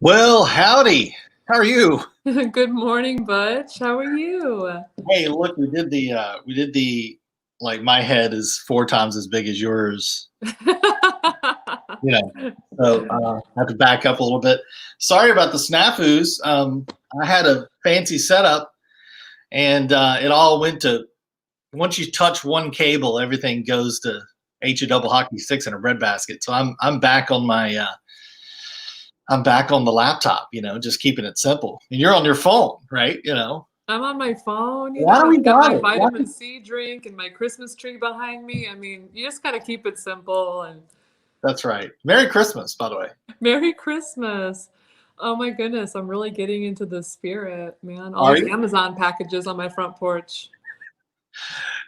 Well, howdy. How are you? Good morning, Butch. How are you? Hey, look, we did the like my head is four times as big as yours. You know, so I have to back up a little bit. Sorry about the snafus. I had a fancy setup, and it all went to once you touch one cable, everything goes to H double hockey sticks in a breadbasket. So I'm back on my I'm back on the laptop. Just keeping it simple. And you're on your phone, right? I'm on my phone, Why do we I've got got my it? Why vitamin C drink and my Christmas tree behind me. I mean, you just got to keep it simple and That's right. Merry Christmas, by the way. Merry Christmas. Oh my goodness, I'm really getting into the spirit, man. All Are these you? Amazon packages on my front porch.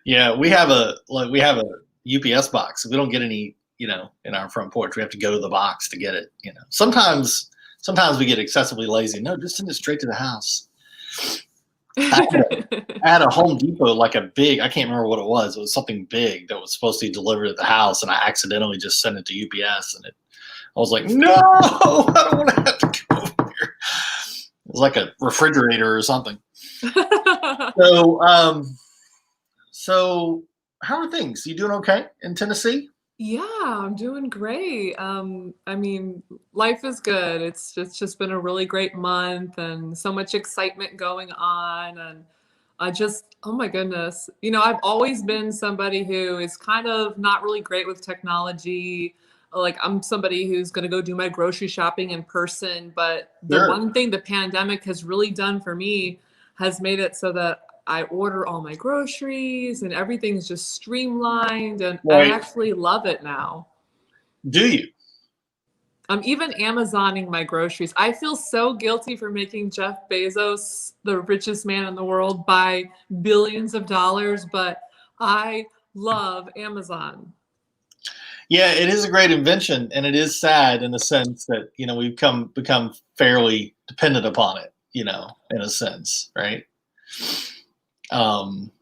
Yeah, we have a UPS box. We don't get any, in our front porch. We have to go to the box to get it. Sometimes we get excessively lazy. No, just send it straight to the house. I had a Home Depot, like a big, I can't remember what it was. It was something big that was supposed to be delivered at the house, and I accidentally just sent it to UPS, and I was like, no, I don't want to have to go over here. It was like a refrigerator or something. So, so how are things? You doing okay in Tennessee? Yeah, I'm doing great. I mean, life is good. It's just been a really great month and so much excitement going on. And I just, oh my goodness. I've always been somebody who is kind of not really great with technology. Like I'm somebody who's going to go do my grocery shopping in person, but the Sure. one thing the pandemic has really done for me has made it so that I order all my groceries and everything's just streamlined and I Right. actually love it now. Do you? I'm even Amazoning my groceries. I feel so guilty for making Jeff Bezos the richest man in the world by billions of dollars, but I love Amazon. Yeah, it is a great invention, and it is sad in the sense that we've become fairly dependent upon it. In a sense, right? Um,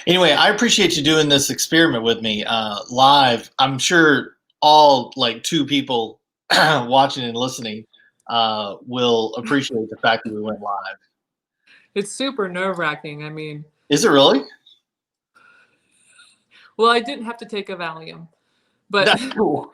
anyway, I appreciate you doing this experiment with me live. I'm sure all like two people watching and listening will appreciate the fact that we went live. It's super nerve-wracking. I mean, Is it really? well, I didn't have to take a Valium, but That's cool.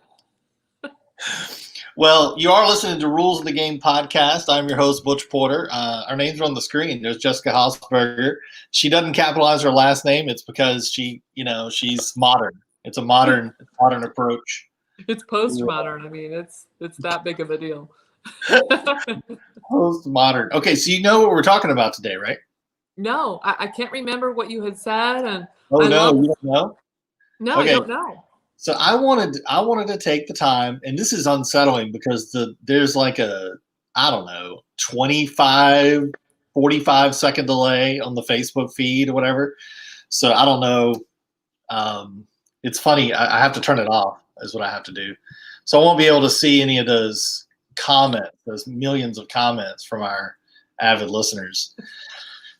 Well, you are listening to Rules of the Game podcast. I'm your host, Butch Porter. Our names are on the screen. There's Jessica Hausberger. She doesn't capitalize her last name. It's because she's modern. It's a modern approach. it's postmodern. I mean, it's that big of a deal. Postmodern. Okay, so you know what we're talking about today, right? No, I can't remember what you had said, and Oh I no, love. you don't know? No, I Okay, don't know. so I wanted to take the time, and this is unsettling because there's like a, I don't know, 25, 45-second delay on the Facebook feed or whatever. So I don't know. It's funny. I have to turn it off. Is what I have to do. So I won't be able to see any of those comments, those millions of comments from our avid listeners.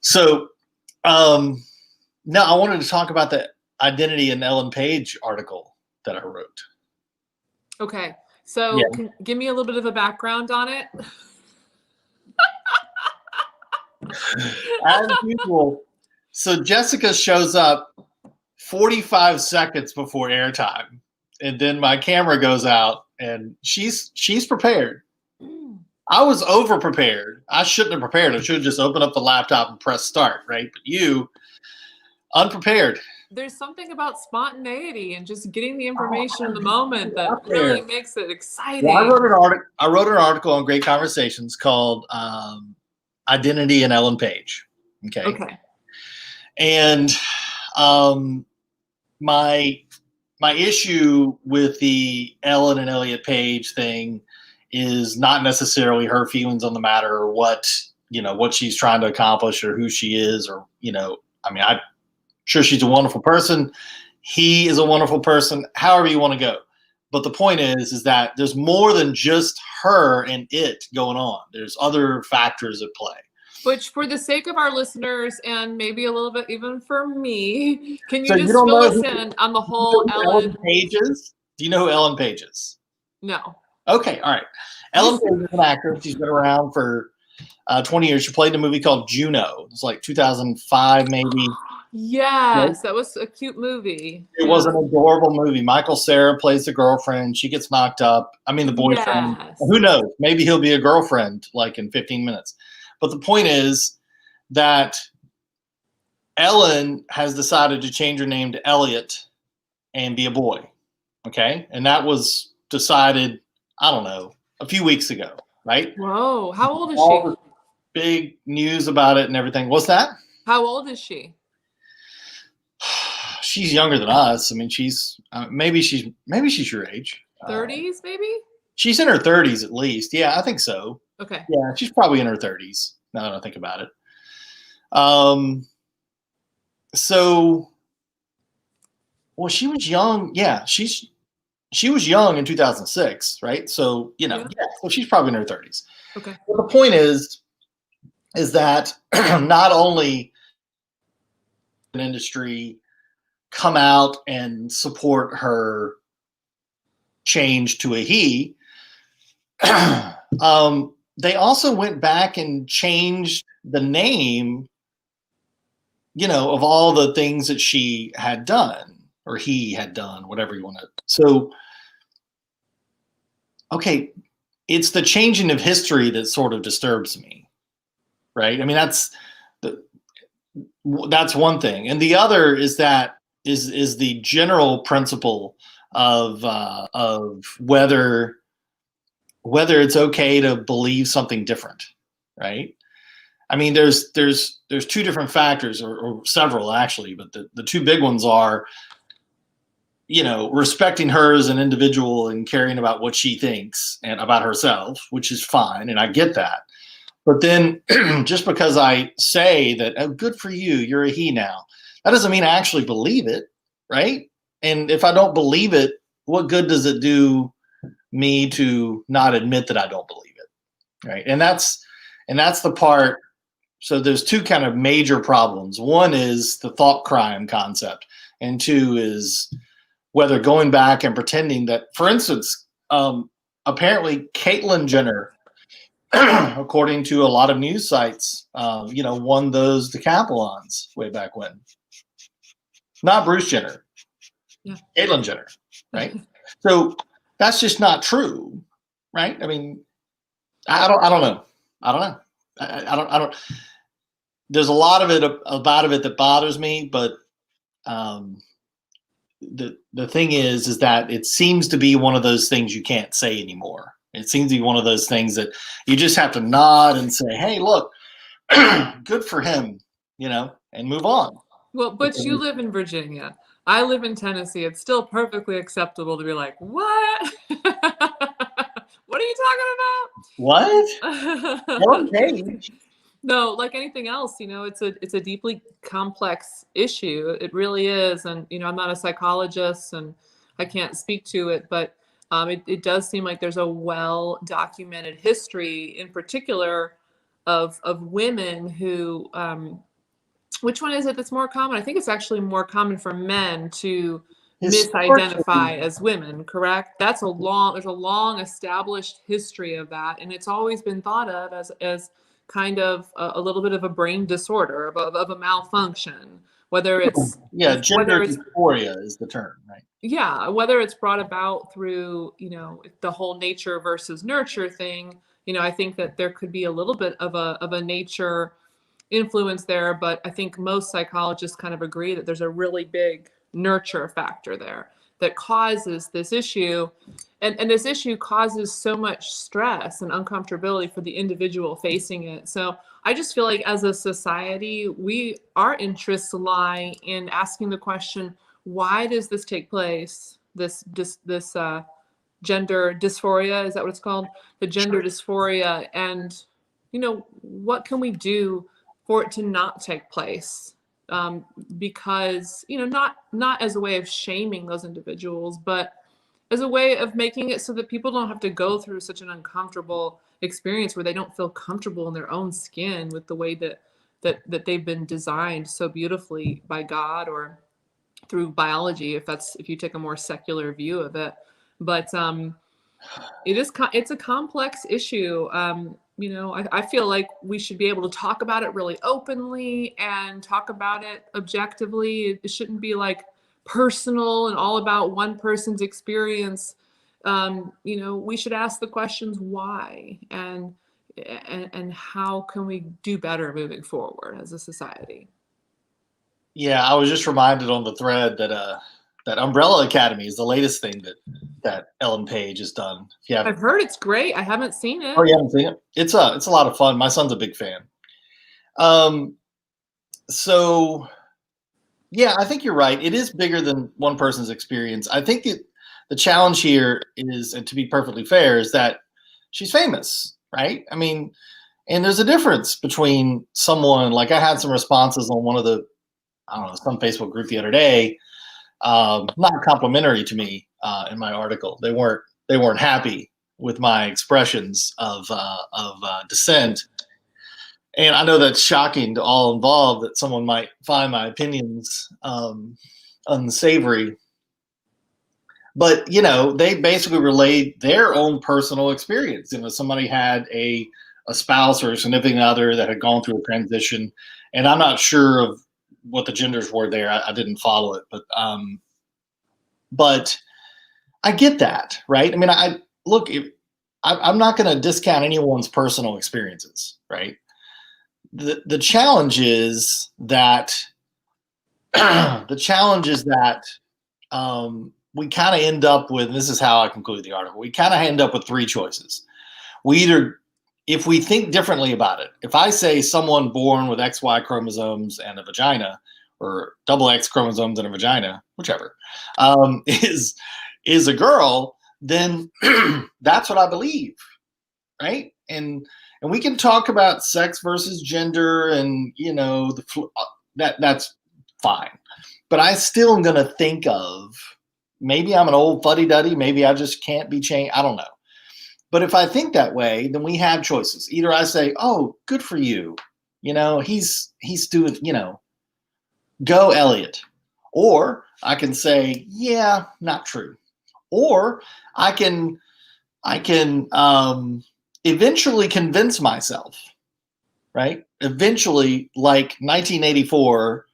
So now I wanted to talk about the identity and Ellen Page article that I wrote. Okay, Yeah, so give me a little bit of a background on it. as usual. So Jessica shows up 45 seconds before airtime, and then my camera goes out, and she's prepared. I was over prepared. I shouldn't have prepared. I should have just opened up the laptop and pressed start, right? But you, unprepared. There's something about spontaneity and just getting the information in the moment that Out there. really makes it Well, I exciting. wrote an article on Great Conversations called "Identity and Ellen Page." Okay, Okay. and my issue with the Ellen and Elliot Page thing is not necessarily her feelings on the matter or what she's trying to accomplish or who she is or I mean, I'm sure she's a wonderful person. He is a wonderful person. However you want to go. But the point is that there's more than just her and it going on. There's other factors at play. Which, for the sake of our listeners and maybe a little bit even for me, can So you you just don't fill know us who in on the whole Ellen Ellen? Page is? Do you know who Ellen Page is? No. Okay, all right. Ellen Page is an actress. She's been around for 20 years. She played in a movie called Juno. It's like 2005, maybe. Right? Yes, that was a cute movie. It was an adorable movie. Michael Cera plays the girlfriend. She gets knocked up. I mean, the boyfriend. Yes. Who knows? Maybe he'll be a girlfriend like in 15 minutes. But the point is that Ellen has decided to change her name to Elliot and be a boy. Okay. And that was decided, I don't know, a few weeks ago, right? Whoa. How old is All the she? big news about it and everything. What's that? How old is she? She's younger than us. I mean, she's maybe she's your age. 30s, maybe? She's in her 30s at least. Yeah, I think so. Okay. Yeah, she's probably in her 30s now that I think about it. So, well, she was young. Yeah, she was young in 2006, right? So, yeah, so she's probably in her 30s. Okay. But the point is that not only an industry come out and support her change to a he, they also went back and changed the name, of all the things that she had done or he had done, whatever you want to. So, okay, it's the changing of history that sort of disturbs me, right? I mean, that's one thing, and the other is that is the general principle of whether it's okay to believe something different, right? I mean, there's two different factors, or several actually, but the two big ones are, respecting her as an individual and caring about what she thinks and about herself, which is fine, and I get that. But then just because I say that, oh, good for you, you're a he now, that doesn't mean I actually believe it, right? And if I don't believe it, what good does it do me to not admit that I don't believe it, right? And that's the part. So there's two kind of major problems. One is the thought crime concept, and two is whether going back and pretending that, for instance, apparently Caitlyn Jenner, according to a lot of news sites, won those decathlons way back when. Not Bruce Jenner, Caitlyn Jenner, right? So that's just not true, right? I mean, I don't know. I don't. There's a lot of it that bothers me, but the thing is that it seems to be one of those things you can't say anymore. It seems to be one of those things that you just have to nod and say, "Hey, look, good for him," and move on. Well, Butch, you live in Virginia. I live in Tennessee. It's still perfectly acceptable to be like, what? What are you talking about? What? Okay. No, like anything else, it's a deeply complex issue. It really is. And, I'm not a psychologist and I can't speak to it, but it does seem like there's a well-documented history in particular of women who, which one is it that's more common? I think it's actually more common for men to misidentify as women, correct? There's a long established history of that. And it's always been thought of as kind of a little bit of a brain disorder, of a malfunction, whether it's gender dysphoria is the term, right? Yeah, whether it's brought about through the whole nature versus nurture thing. I think that there could be a little bit of a nature influence there, but I think most psychologists kind of agree that there's a really big nurture factor there that causes this issue. And this issue causes so much stress and uncomfortability for the individual facing it. So I just feel like as a society, our interests lie in asking the question, why does this take place? This gender dysphoria, is that what it's called? The gender dysphoria. And, what can we do for it to not take place? Because, not as a way of shaming those individuals, but as a way of making it so that people don't have to go through such an uncomfortable experience where they don't feel comfortable in their own skin with the way that they've been designed so beautifully by God or through biology, if you take a more secular view of it. But It's a complex issue. I feel like we should be able to talk about it really openly and talk about it objectively. It shouldn't be like personal and all about one person's experience. We should ask the questions why and how can we do better moving forward as a society. Yeah, I was just reminded on the thread that Umbrella Academy is the latest thing that Ellen Page has done. If you haven't, I've heard it's great. I haven't seen it. oh, you haven't seen it? It's a lot of fun. My son's a big fan. Um, so yeah, I think you're right. It is bigger than one person's experience. I think the challenge here is, and to be perfectly fair, is that she's famous, right? I mean, and there's a difference between someone like I had some responses on one of the, I don't know, some Facebook group the other day, not complimentary to me in my article. They weren't happy with my expressions of dissent. And I know that's shocking to all involved that someone might find my opinions unsavory. But, they basically relayed their own personal experience. Somebody had a spouse or a significant other that had gone through a transition. And I'm not sure of what the genders were there. I didn't follow it. But I get that, right? I mean, I'm not going to discount anyone's personal experiences, right? The challenge is that we kind of end up with, and this is how I conclude the article, we kind of end up with three choices. If we think differently about it, if I say someone born with XY chromosomes and a vagina, or double X chromosomes and a vagina, whichever, is a girl, then that's what I believe, right? And we can talk about sex versus gender, and that's fine. But I still am going to think of, maybe I'm an old fuddy-duddy, maybe I just can't be changed. I don't know. But if I think that way, then we have choices. Either I say, "Oh, good for you," he's doing, go Elliot, or I can say, "Yeah, not true," or I can eventually convince myself, right? Eventually, like 1984,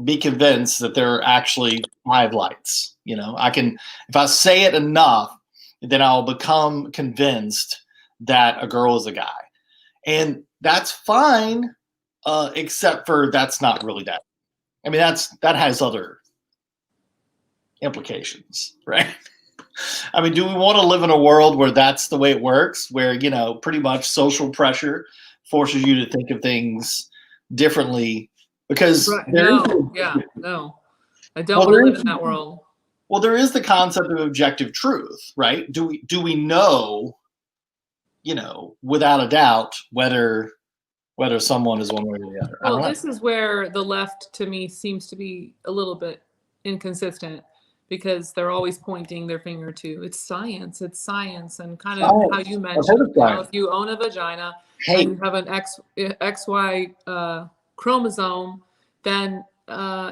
be convinced that there are actually 5 lights. If I say it enough, then I'll become convinced that a girl is a guy. And that's fine, except for that's not really that. I mean, that has other implications, right? I mean, do we want to live in a world where that's the way it works, where, pretty much social pressure forces you to think of things differently? Because no, I don't want to live in that world. Well, there is the concept of objective truth, right? Do we know, without a doubt, whether someone is one way or the other? Well, this is where the left, to me, seems to be a little bit inconsistent, because they're always pointing their finger to it's science, and kind of how you mentioned, if you own a vagina and you have an XY chromosome, then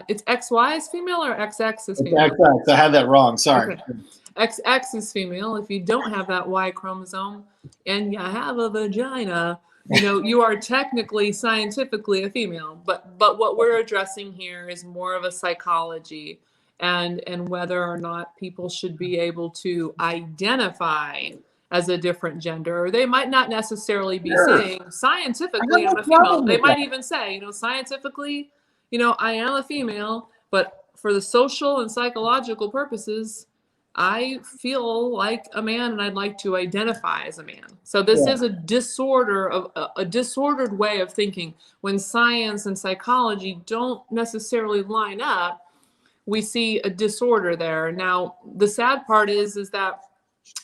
it's XY is female or XX is female? XX. I had that wrong. Sorry. Okay. XX is female. If you don't have that Y chromosome and you have a vagina, you are technically, scientifically a female. But what we're addressing here is more of a psychology, and whether or not people should be able to identify as a different gender. Or they might not necessarily be saying scientifically I'm a female. They might even say, scientifically, I am a female, but for the social and psychological purposes, I feel like a man and I'd like to identify as a man. So this is a disordered way of thinking. When science and psychology don't necessarily line up, we see a disorder there. Now, the sad part is that,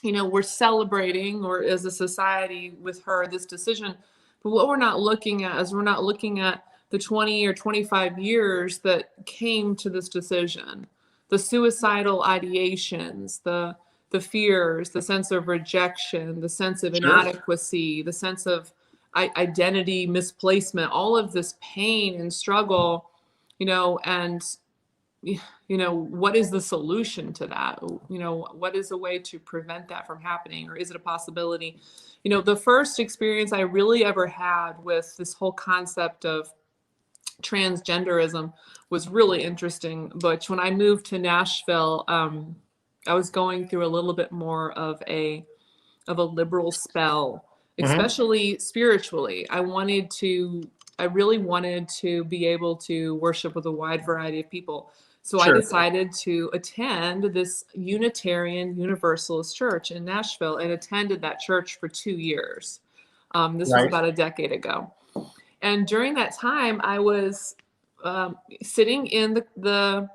we're celebrating, or as a society with her, this decision. But what we're not looking at is the 20 or 25 years that came to this decision, the suicidal ideations, the fears, the sense of rejection, the sense of inadequacy, the sense of identity misplacement, all of this pain and struggle, and what is the solution to that? What is a way to prevent that from happening, or is it a possibility? The first experience I really ever had with this whole concept of transgenderism was really interesting. Butch, when I moved to Nashville, I was going through a little bit more of a liberal spell, Mm-hmm. especially spiritually. I really wanted to be able to worship with a wide variety of people. So I Sure. decided to attend this Unitarian Universalist church in Nashville, and attended that church for 2 years. This was Right. about a decade ago. And during that time, I was sitting in the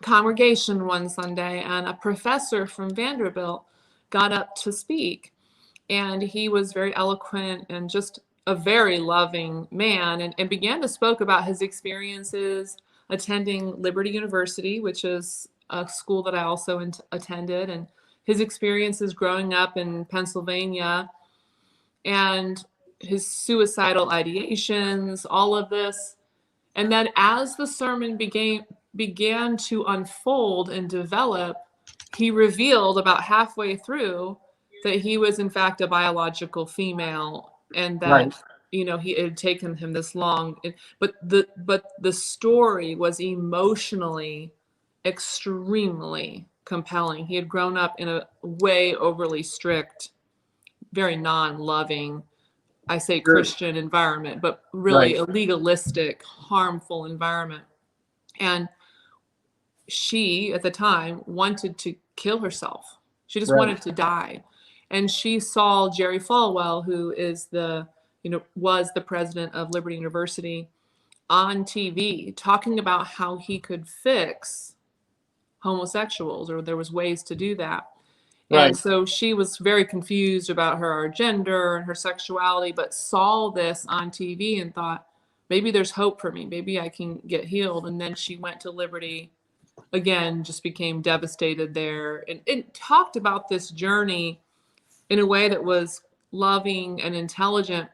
congregation one Sunday, and a professor from Vanderbilt got up to speak. And he was very eloquent and just a very loving man, and began to spoke about his experiences attending Liberty University, which is a school that I also attended, and his experiences growing up in Pennsylvania, and his suicidal ideations, all of this. And then as the sermon began to unfold and develop, he revealed about halfway through that he was in fact a biological female, and Right. that it had taken him this long. But the story was emotionally extremely compelling. He had grown up in a way overly strict, very non-loving, I say Sure. Christian environment, but Right. really a legalistic, harmful environment. And she, at the time, wanted to kill herself. She just Right. wanted to die. And she saw Jerry Falwell, who is was the president of Liberty University, on TV talking about how he could fix homosexuals, or there was ways to do that. Right. And so she was very confused about her gender and her sexuality, but saw this on TV and thought, maybe there's hope for me. Maybe I can get healed. And then she went to Liberty again, just became devastated there, and talked about this journey in a way that was loving and intelligent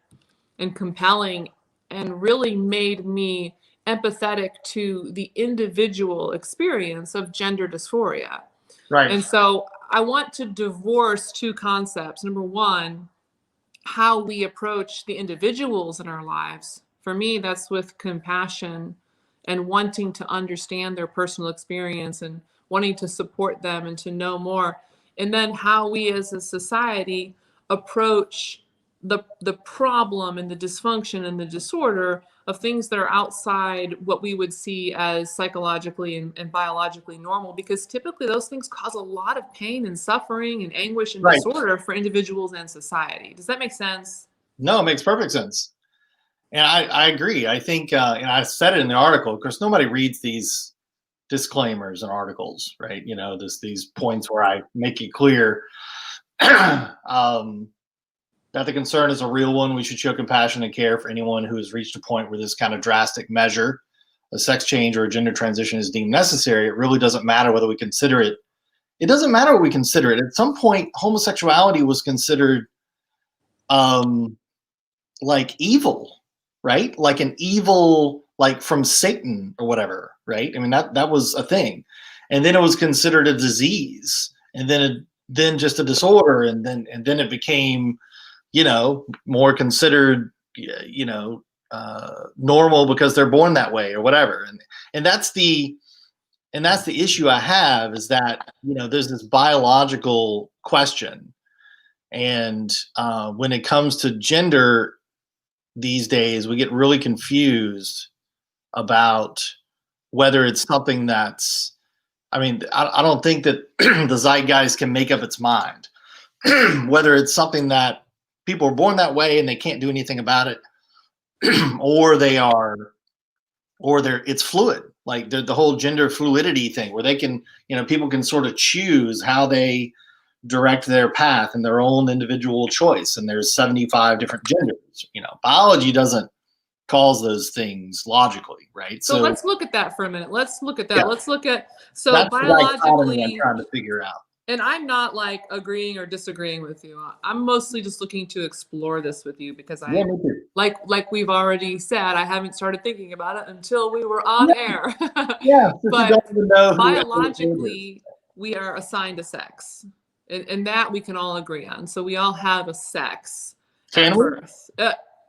and compelling, and really made me empathetic to the individual experience of gender dysphoria. Right. And so I want to divorce two concepts. Number one, how we approach the individuals in our lives. For me, that's with compassion and wanting to understand their personal experience and wanting to support them and to know more. And then how we as a society approach the problem and the dysfunction and the disorder of things that are outside what we would see as psychologically and biologically normal, because typically those things cause a lot of pain and suffering and anguish and Right. disorder for individuals and society. Does that make sense? No, it makes perfect sense. And I agree. I think, and I said it in the article, of course, nobody reads these disclaimers and articles, right? These points where I make it clear that the concern is a real one. We should show compassion and care for anyone who has reached a point where this kind of drastic measure, a sex change or a gender transition, is deemed necessary. It really doesn't matter whether we consider it. It doesn't matter what we consider it. At some point, homosexuality was considered like evil, right? Like an evil, like from Satan or whatever, right? I mean, that was a thing. And then it was considered a disease, and then just a disorder, and then it became, more considered, normal because they're born that way or whatever. And that's the issue I have, is that, there's this biological question. And when it comes to gender these days, we get really confused about whether it's something that's, I don't think that the zeitgeist can make up its mind whether it's something that people are born that way and they can't do anything about it, or it's fluid, like the whole gender fluidity thing, where they can, people can sort of choose how they direct their path and their own individual choice. And there's 75 different genders. Biology doesn't cause those things logically, right? So let's look at that for a minute. Let's look at that. Yeah. Let's look at, That's biologically, I'm trying to figure out. And I'm not like agreeing or disagreeing with you. I'm mostly just looking to explore this with you, because Yeah, me too. like we've already said, I haven't started thinking about it until we were on air. Yeah, since you But don't even know who Elliot Page is. biologically, we are assigned a sex, and that we can all agree on. So we all have a sex at Can we? birth.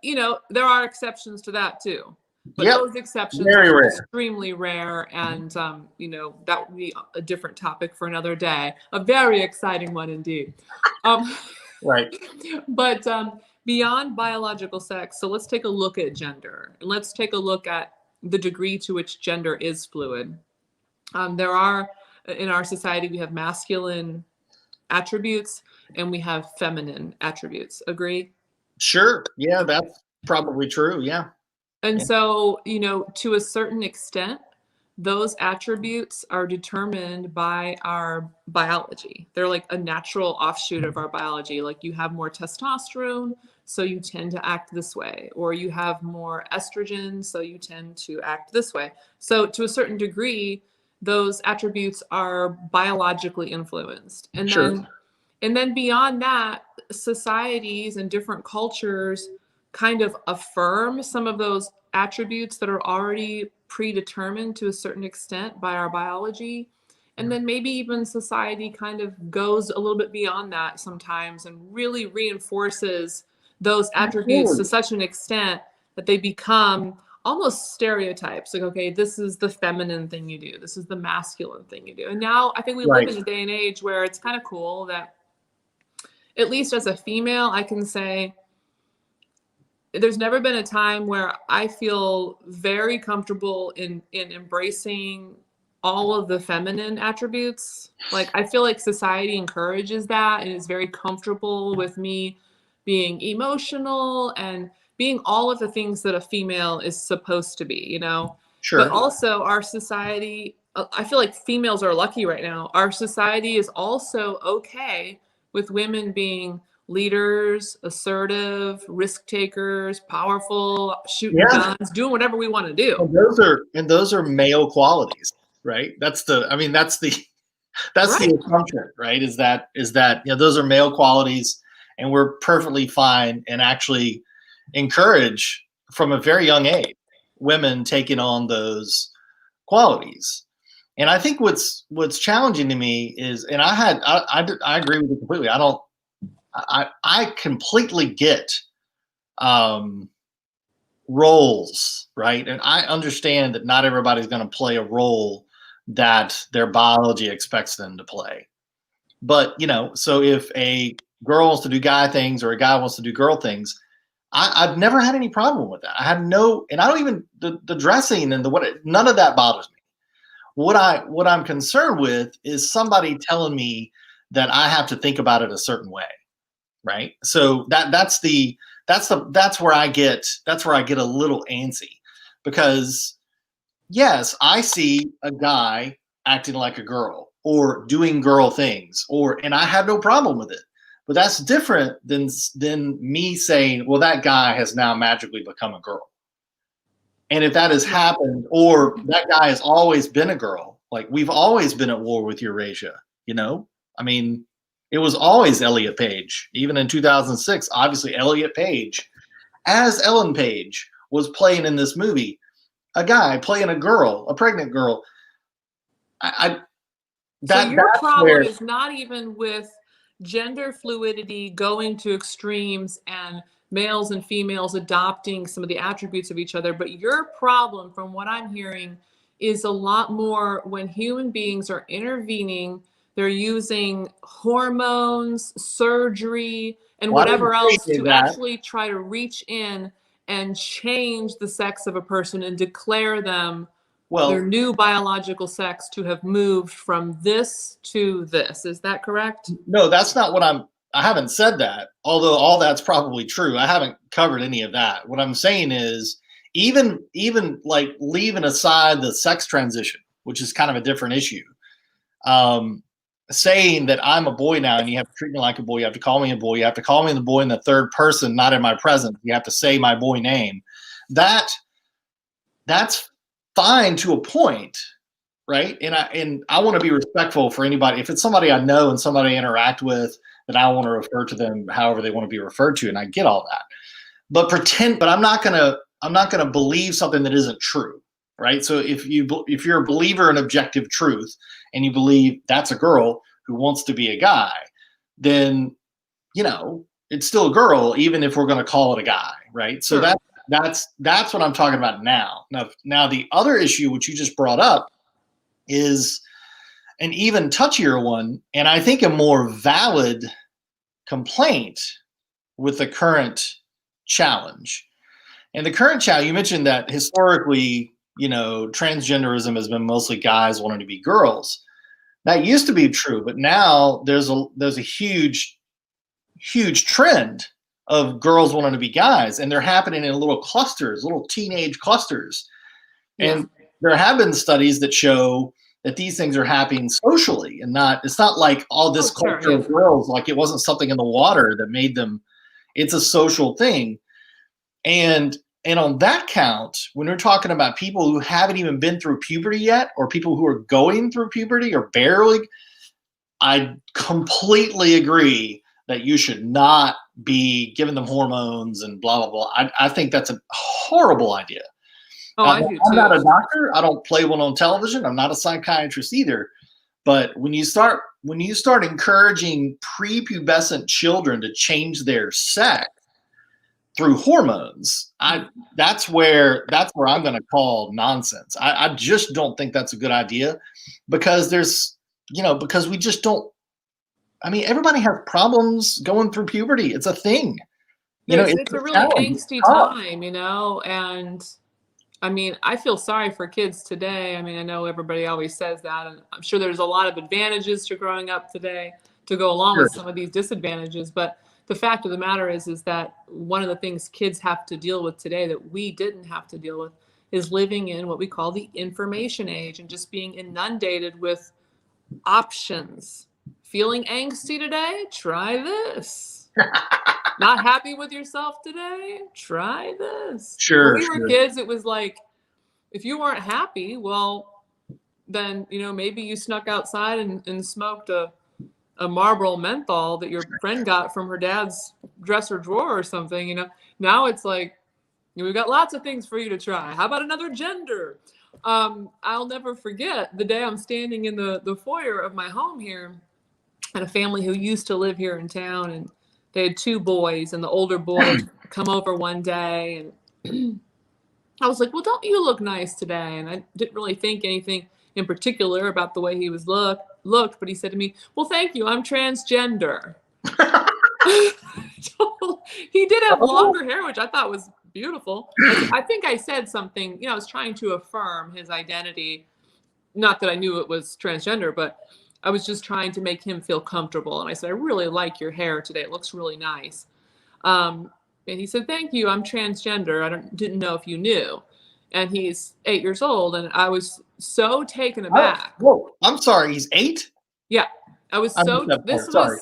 You know, there are exceptions to that too, but Yep. those exceptions Very are rare. extremely rare, and you know, that would be a different topic for another day. A very exciting one indeed. Right. But beyond biological sex, so let's take a look at gender, and let's take a look at the degree to which gender is fluid. There are, in our society, we have masculine attributes and we have feminine attributes. Agree? Sure. Yeah, that's probably true. Yeah. And Yeah. so, you know, to a certain extent, those attributes are determined by our biology. They're like a natural offshoot of our biology. Like you have more testosterone, so you tend to act this way, or you have more estrogen, so you tend to act this way. So, to a certain degree, those attributes are biologically influenced. Sure. And then beyond that, societies and different cultures kind of affirm some of those attributes that are already predetermined to a certain extent by our biology. And then maybe even society kind of goes a little bit beyond that sometimes and really reinforces those attributes to such an extent that they become almost stereotypes. Like, okay, this is the feminine thing you do, this is the masculine thing you do. And now I think we live in a day and age where it's kind of cool that, at least as a female, I can say there's never been a time where I feel very comfortable in embracing all of the feminine attributes. Like, I feel like society encourages that and is very comfortable with me being emotional and being all of the things that a female is supposed to be, you know? Sure. But also our society, I feel like females are lucky right now. Our society is also okay with women being leaders, assertive, risk takers, powerful, shooting guns, doing whatever we want to do. And those are male qualities, right? That's the the assumption, right? Is that you know, those are male qualities, and we're perfectly fine and actually encourage from a very young age women taking on those qualities. And I think what's challenging to me is, and I agree with you completely. I completely get roles, right? And I understand that not everybody's going to play a role that their biology expects them to play. But, you know, so if a girl wants to do guy things or a guy wants to do girl things, I've never had any problem with that. I have no, and I don't even, the dressing and none of that bothers me. What I'm concerned with is somebody telling me that I have to think about it a certain way, right? So that's where I get a little antsy, because yes, I see a guy acting like a girl or doing girl things, and I have no problem with it. But that's different than me saying, well, that guy has now magically become a girl. And if that has happened, or that guy has always been a girl, like we've always been at war with Eurasia, you know? I mean, it was always Elliot Page. Even in 2006, obviously Elliot Page, as Ellen Page, was playing in this movie, a guy playing a girl, a pregnant girl. So your problem is not even with gender fluidity going to extremes and males and females adopting some of the attributes of each other, but your problem, from what I'm hearing, is a lot more when human beings are intervening. They're using hormones, surgery, and whatever else to actually try to reach in and change the sex of a person and declare them their new biological sex to have moved from this to this. Is that correct? No, that's not what I haven't said that, although all that's probably true. I haven't covered any of that. What I'm saying is, even like leaving aside the sex transition, which is kind of a different issue, saying that I'm a boy now and you have to treat me like a boy, you have to call me a boy, you have to call me the boy in the third person, not in my presence, you have to say my boy name. That's fine to a point, right? And I want to be respectful for anybody. If it's somebody I know and somebody I interact with, then I want to refer to them however they want to be referred to, and I get all that. but I'm not gonna believe something that isn't true, right? So if you're a believer in objective truth and you believe that's a girl who wants to be a guy, then it's still a girl, even if we're gonna call it a guy, right? So Sure. that's what I'm talking about now. Now the other issue which you just brought up is an even touchier one, and I think a more valid complaint with the current challenge. And the current challenge, you mentioned that historically, transgenderism has been mostly guys wanting to be girls. That used to be true, but now there's a huge trend of girls wanting to be guys, and they're happening in little clusters, little teenage clusters. Yeah. And there have been studies that show that these things are happening socially, and it's not like all this Sure, culture yeah. of girls, like it wasn't something in the water that made them. It's a social thing. And on that count, when we're talking about people who haven't even been through puberty yet, or people who are going through puberty or barely, I completely agree that you should not be giving them hormones and blah, blah, blah. I think that's a horrible idea. Oh, I do I'm not a too. doctor. I don't play one on television. I'm not a psychiatrist either. But when you start encouraging prepubescent children to change their sex through hormones, that's where I'm going to call nonsense. I just don't think that's a good idea, because because we just don't. I mean, everybody has problems going through puberty. It's a thing. It's a a really challenge. It's angsty tough. time, and I mean, I feel sorry for kids today. I mean, I know everybody always says that, and I'm sure there's a lot of advantages to growing up today to go along Sure. with some of these disadvantages. But the fact of the matter is that one of the things kids have to deal with today that we didn't have to deal with is living in what we call the information age and just being inundated with options. Feeling angsty today? Try this. Not happy with yourself today? Try this. When Sure. we were kids, it was like, if you weren't happy, well, then, maybe you snuck outside and smoked a Marlboro menthol that your friend got from her dad's dresser drawer or something. Now it's like, we've got lots of things for you to try. How about another gender? I'll never forget the day I'm standing in the foyer of my home here, and a family who used to live here in town, and they had two boys, and the older boy come over one day, and I was like, well, don't you look nice today? And I didn't really think anything in particular about the way he was looked, but he said to me, well, thank you, I'm transgender. He did have longer hair, which I thought was beautiful. I think I said something, I was trying to affirm his identity. Not that I knew it was transgender, but I was just trying to make him feel comfortable. And I said, I really like your hair today. It looks really nice. And he said, thank you, I'm transgender. I didn't know if you knew. And he's 8 years old. And I was so taken aback. Whoa, I'm sorry, he's 8? Yeah. I was so, Sorry.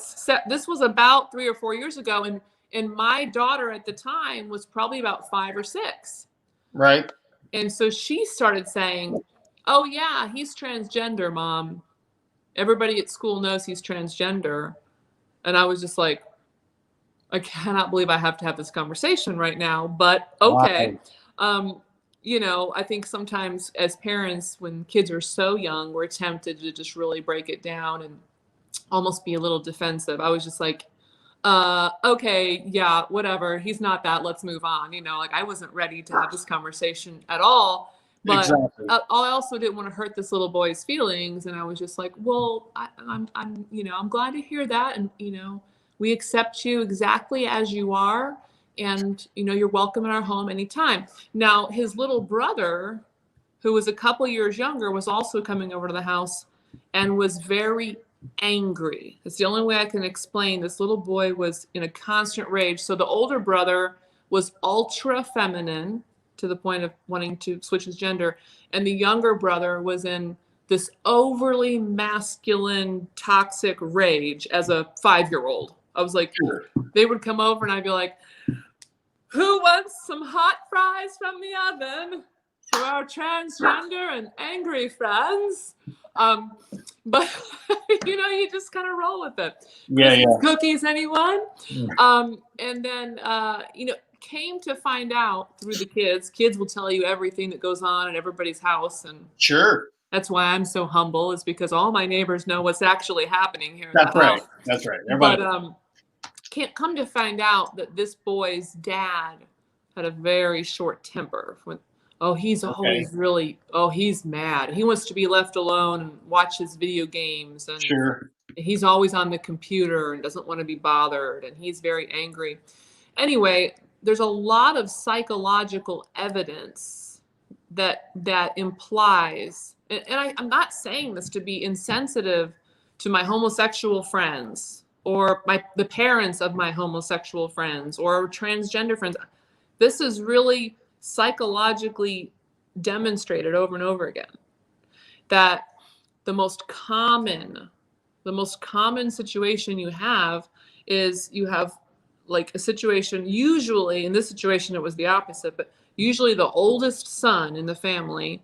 this was about 3 or 4 years ago. And my daughter at the time was probably about 5 or 6. Right. And so she started saying, oh yeah, he's transgender, Mom. Everybody at school knows he's transgender. And I was just like, I cannot believe I have to have this conversation right now, but okay. Wow. I think sometimes as parents, when kids are so young, we're tempted to just really break it down and almost be a little defensive. I was just like, okay, yeah, whatever. He's not that. Let's move on. Like I wasn't ready to have this conversation at all. But Exactly. I also didn't want to hurt this little boy's feelings, and I was just like, well, I'm glad to hear that, and we accept you exactly as you are, and you're welcome in our home anytime. Now, his little brother, who was a couple years younger, was also coming over to the house and was very angry. It's the only way I can explain. This little boy was in a constant rage. So the older brother was ultra feminine to the point of wanting to switch his gender, and the younger brother was in this overly masculine, toxic rage as a 5-year-old. I was like, they would come over and I'd be like, who wants some hot fries from the oven to our transgender and angry friends? But you just kind of roll with it. Yeah. Cookies, anyone? And then came to find out through the kids will tell you everything that goes on in everybody's house. And Sure. that's why I'm so humble, is because all my neighbors know what's actually happening here in That's the right. house. That's right. But Everybody. can't come to find out that this boy's dad had a very short temper. He's Okay. always really, he's mad. He wants to be left alone and watch his video games. And Sure. he's always on the computer and doesn't want to be bothered. And he's very angry. Anyway, there's a lot of psychological evidence that implies, and I'm not saying this to be insensitive to my homosexual friends or the parents of my homosexual friends or transgender friends. This is really psychologically demonstrated over and over again that the most common situation you have is you have like a situation, usually in this situation it was the opposite, but usually the oldest son in the family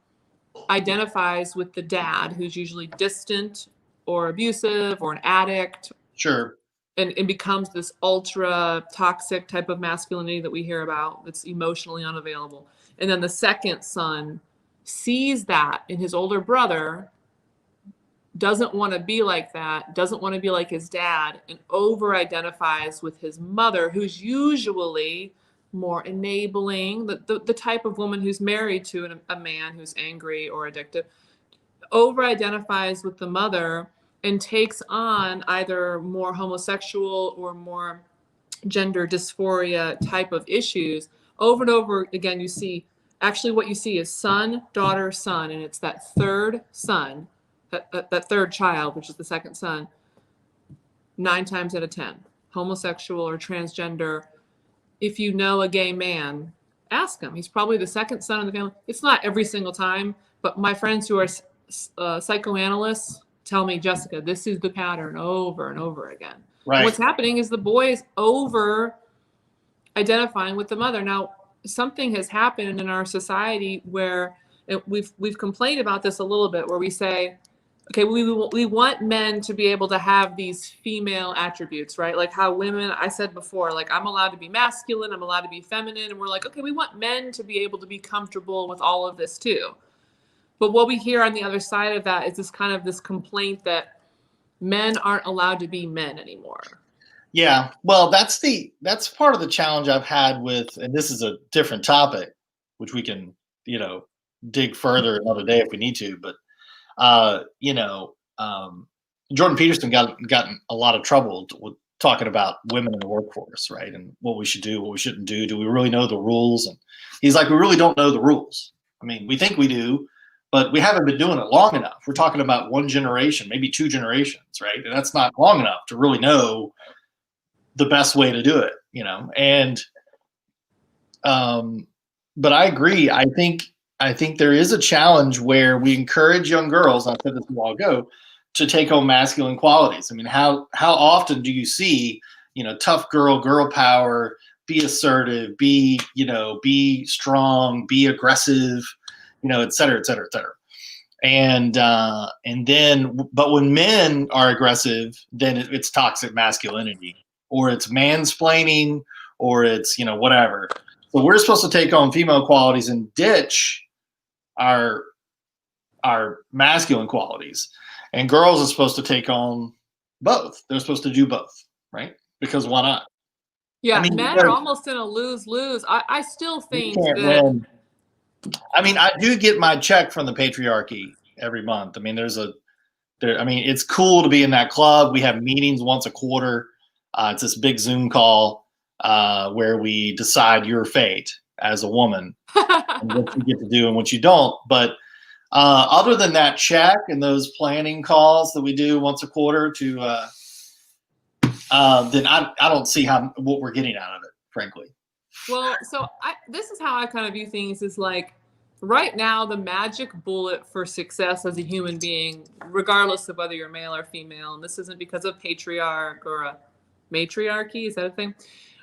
identifies with the dad, who's usually distant or abusive or an addict. Sure. And becomes this ultra toxic type of masculinity that we hear about that's emotionally unavailable. And then the second son sees that in his older brother, doesn't want to be like that, doesn't want to be like his dad, and over-identifies with his mother, who's usually more enabling, the type of woman who's married to a man who's angry or addictive, over-identifies with the mother and takes on either more homosexual or more gender dysphoria type of issues. Over and over again, you see, actually what you see is son, daughter, son, and it's that third son, that third child, which is the second son, 9 times out of 10, homosexual or transgender. If you know a gay man, ask him. He's probably the second son in the family. It's not every single time, but my friends who are psychoanalysts tell me, Jessica, this is the pattern over and over again. Right. And what's happening is the boy is over identifying with the mother. Now, something has happened in our society where we've complained about this a little bit, where we say, okay, we want men to be able to have these female attributes, right? Like how women, I said before, like I'm allowed to be masculine, I'm allowed to be feminine. And we're like, okay, we want men to be able to be comfortable with all of this too. But what we hear on the other side of that is this kind of this complaint that men aren't allowed to be men anymore. Yeah, well, that's part of the challenge I've had with, and this is a different topic, which we can, dig further another day if we need to. But, Jordan Peterson gotten a lot of trouble with talking about women in the workforce, right? And what we should do, what we shouldn't do. Do we really know the rules? And he's like, we really don't know the rules. I mean, we think we do, but we haven't been doing it long enough. We're talking about one generation, maybe 2 generations, right? And that's not long enough to really know the best way to do it, And, but I agree. I think there is a challenge where we encourage young girls, I said this a while ago, to take on masculine qualities. I mean, how often do you see, tough girl power, be assertive, be strong, be aggressive, et cetera, et cetera, et cetera. And then, but when men are aggressive, then it's toxic masculinity, or it's mansplaining, or it's, whatever. So we're supposed to take on female qualities and ditch our masculine qualities. And girls are supposed to take on both. They're supposed to do both, right? Because why not? Yeah, men are almost in a lose-lose. I still think that win. I mean, I do get my check from the patriarchy every month. I mean, it's cool to be in that club. We have meetings once a quarter. It's this big Zoom call where we decide your fate as a woman and what you get to do and what you don't. But other than that check and those planning calls that we do once a quarter to then I don't see what we're getting out of it, frankly. Well, so this is how I kind of view things, is like right now the magic bullet for success as a human being, regardless of whether you're male or female, and this isn't because of patriarch or a matriarchy, is that a thing?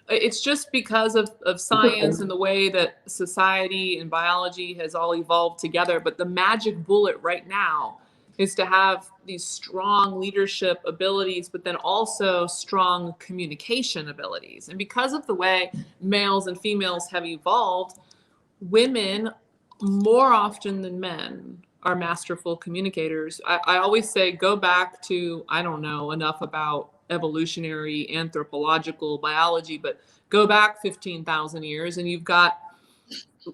It's just because of science and the way that society and biology has all evolved together. But the magic bullet right now is to have these strong leadership abilities, but then also strong communication abilities. And because of the way males and females have evolved, women more often than men are masterful communicators. I always say, go back to, I don't know enough about evolutionary anthropological biology, but go back 15,000 years and you've got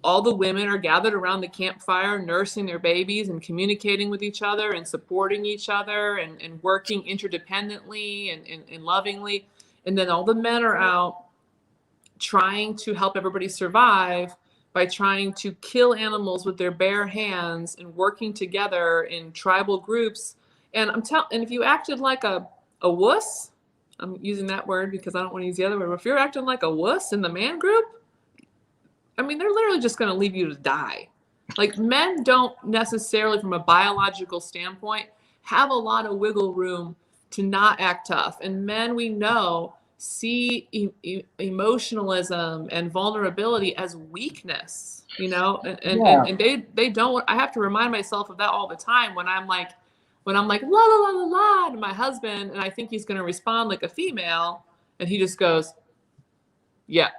all the women are gathered around the campfire, nursing their babies and communicating with each other and supporting each other and working interdependently and lovingly. And then all the men are out trying to help everybody survive by trying to kill animals with their bare hands and working together in tribal groups. And and if you acted like a wuss, I'm using that word because I don't want to use the other word, but if you're acting like a wuss in the man group, I mean, they're literally just going to leave you to die. Like, men don't necessarily, from a biological standpoint, have a lot of wiggle room to not act tough. And men, we know, see emotionalism and vulnerability as weakness, you know, and they don't. I have to remind myself of that all the time when I'm like la la la la la to my husband, and I think he's going to respond like a female, and he just goes, yeah.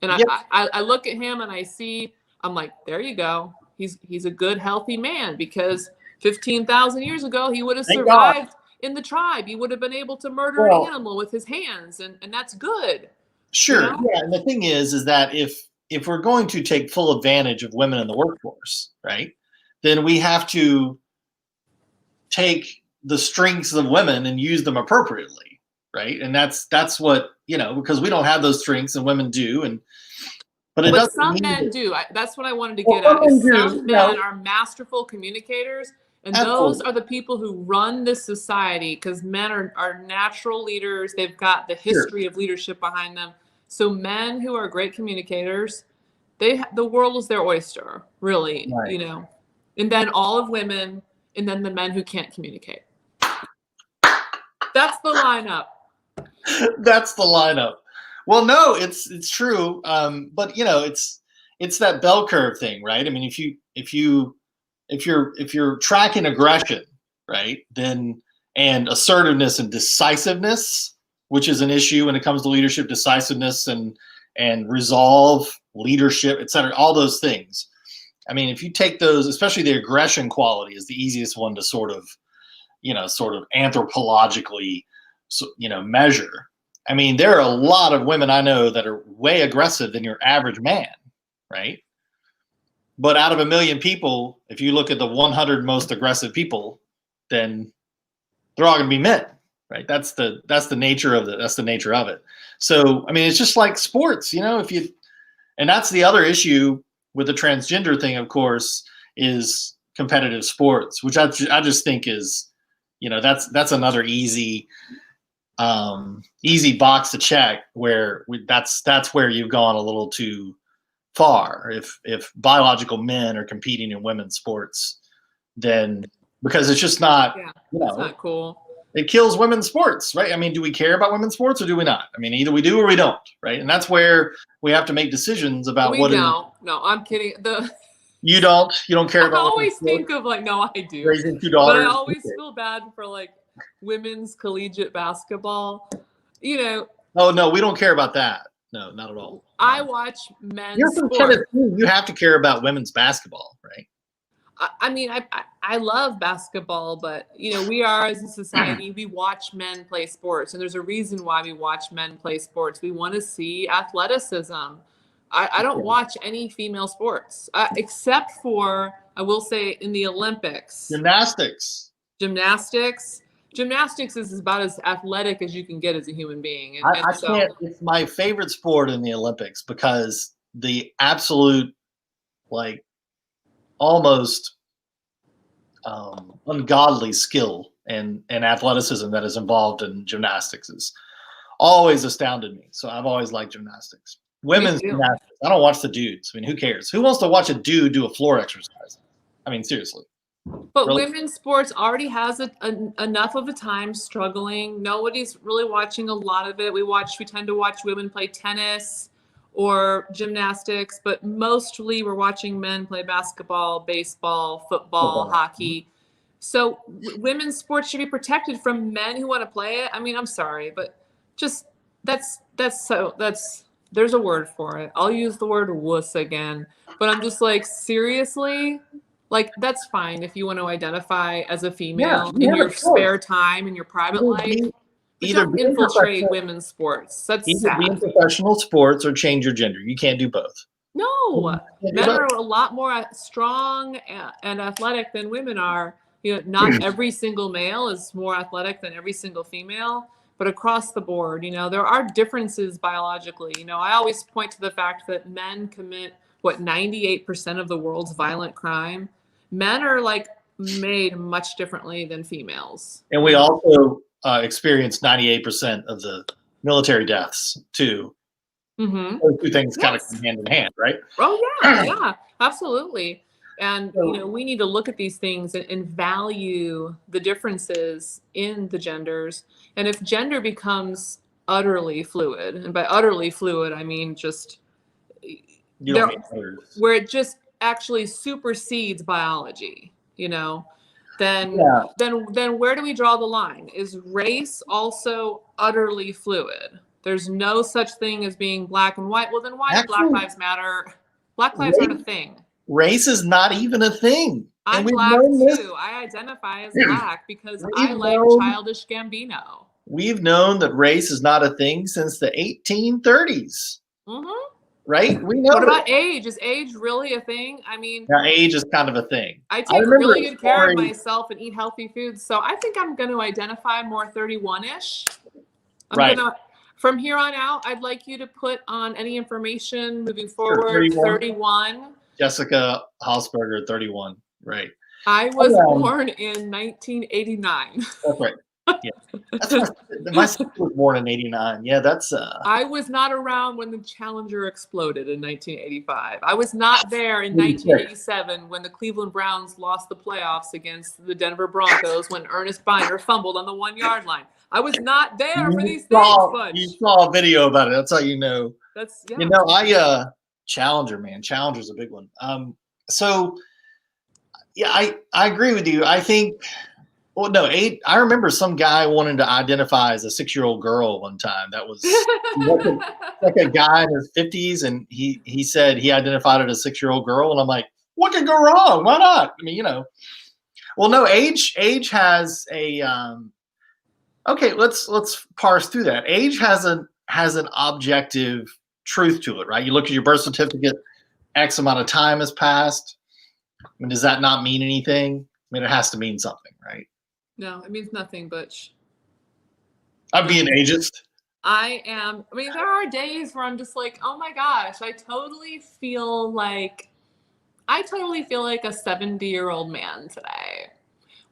And I look at him and I see, I'm like, there you go. He's a good, healthy man, because 15,000 years ago, he would have survived in the tribe. He would have been able to murder an animal with his hands, and that's good. Sure. You know? Yeah. And the thing is that if we're going to take full advantage of women in the workforce, right, then we have to take the strengths of women and use them appropriately, right? And that's what, you know, because we don't have those strengths and women do, but some men do. That's what I wanted to get at. Some men are masterful communicators, and those are the people who run this society, because men are natural leaders. They've got the history of leadership behind them. So men who are great communicators, the world is their oyster, really, right. You know. And then all of women, and then the men who can't communicate. That's the lineup. That's the lineup. Well, no, it's true, but you know, it's that bell curve thing, right? I mean, if you're tracking aggression, right, then and assertiveness and decisiveness, which is an issue when it comes to leadership, decisiveness and resolve, leadership, et cetera, all those things. I mean, if you take those, especially the aggression quality is the easiest one to sort of anthropologically, measure. I mean, there are a lot of women I know that are way aggressive than your average man, right? But out of 1 million people, if you look at the 100 most aggressive people, then they're all going to be men, right? That's the nature of it. So, I mean, it's just like sports, you know, and that's the other issue with the transgender thing, of course, is competitive sports, which I just think is, you know, that's another easy box to check, where that's where you've gone a little too far. If biological men are competing in women's sports, then because it's just not, you know, it's not cool. It kills women's sports, right? I mean, do we care about women's sports or do we not? I mean, either we do or we don't, right? And that's where we have to make decisions about what. No, I'm kidding. You don't care about. I always think of like, no, I do. Raising 2 daughters. But I always feel bad for like women's collegiate basketball. You know. Oh no, we don't care about that. No, not at all. I watch men's. You're from Tennessee. You have to care about women's basketball, right? I mean, I love basketball, but you know, we are, as a society, we watch men play sports, and there's a reason why we watch men play sports. We want to see athleticism. I don't watch any female sports except for, I will say, in the Olympics. Gymnastics is about as athletic as you can get as a human being. I can't. It's my favorite sport in the Olympics because the absolute, like, almost ungodly skill and athleticism that is involved in gymnastics is always astounded me. So I've always liked gymnastics. Women's gymnastics. I don't watch the dudes. I mean, who cares? Who wants to watch a dude do a floor exercise? I mean, seriously. But really? Women's sports already has enough of a time struggling. Nobody's really watching a lot of it. We tend to watch women play tennis or gymnastics, but mostly we're watching men play basketball, baseball, football, hockey. So women's sports should be protected from men who want to play it. I mean, I'm sorry, but just that's there's a word for it. I'll use the word wuss again, but I'm just like, seriously, like that's fine if you want to identify as a Yeah, female you in have your a choice. spare time in your private Either life, be, but either don't be in infiltrate professional, women's sports. That's either be in sad. professional sports or change your gender. You can't do both. No, You can't do men both. are a lot more strong and athletic than women are. You know, not every single male is more athletic than every single female, but across the board, you know, there are differences biologically. You know, I always point to the fact that men commit what 98% of the world's violent crime. Men are like made much differently than females. And we also experience 98% of the military deaths too. Mm-hmm. Those two things kind of Yes. come hand in hand, right? Oh yeah, absolutely. And you know, we need to look at these things and value the differences in the genders. And if gender becomes utterly fluid, and by utterly fluid I mean just You don't there mean others. where it just actually supersedes biology, you know, then Yeah. then where do we draw the line? Is race also utterly fluid? There's no such thing as being black and white. Well, then why do Black Actually, Lives Matter? Black lives aren't a thing. race is not even a thing. And I'm we've black known this. too. I identify as black because I We've like known, Childish Gambino. we've known that race is not a thing since the 1830s, Mm-hmm. right? We know What that. about age? Is age really a thing? I mean, Now, age is kind of a thing. I I take remember really a good care of story. myself and eat healthy foods, so I think I'm going to identify more 31-ish. Right. From here on out, I'd like you to put on any information moving forward. 31. 31. Jessica Hausberger, 31. Right. I was born in 1989. That's right. Yeah. That's my sister was born in 89. Yeah, that's I was not around when the Challenger exploded in 1985. I was not there in 1987 when the Cleveland Browns lost the playoffs against the Denver Broncos when Ernest Biner fumbled on the 1-yard line. I was not there for these things, Butch. You saw a video about it. That's how you know. That's yeah. You know, Challenger, man. Challenger's a big one. So yeah, I agree with you. I think well, no, I remember some guy wanting to identify as a 6-year-old girl one time. That was like a guy in his 50s, and he said he identified as a 6-year-old girl, and I'm like, what could go wrong? Why not? I mean, you know. Well, no, age has a okay, let's parse through that. Age has an objective truth to it, right? You look at your birth certificate, X amount of time has passed. I mean, does that not mean anything? I mean, it has to mean something, right? No, it means nothing, Butch. I'm being ageist. I am. I mean, there are days where I'm just like, oh my gosh, I totally feel like a 70-year-old man today.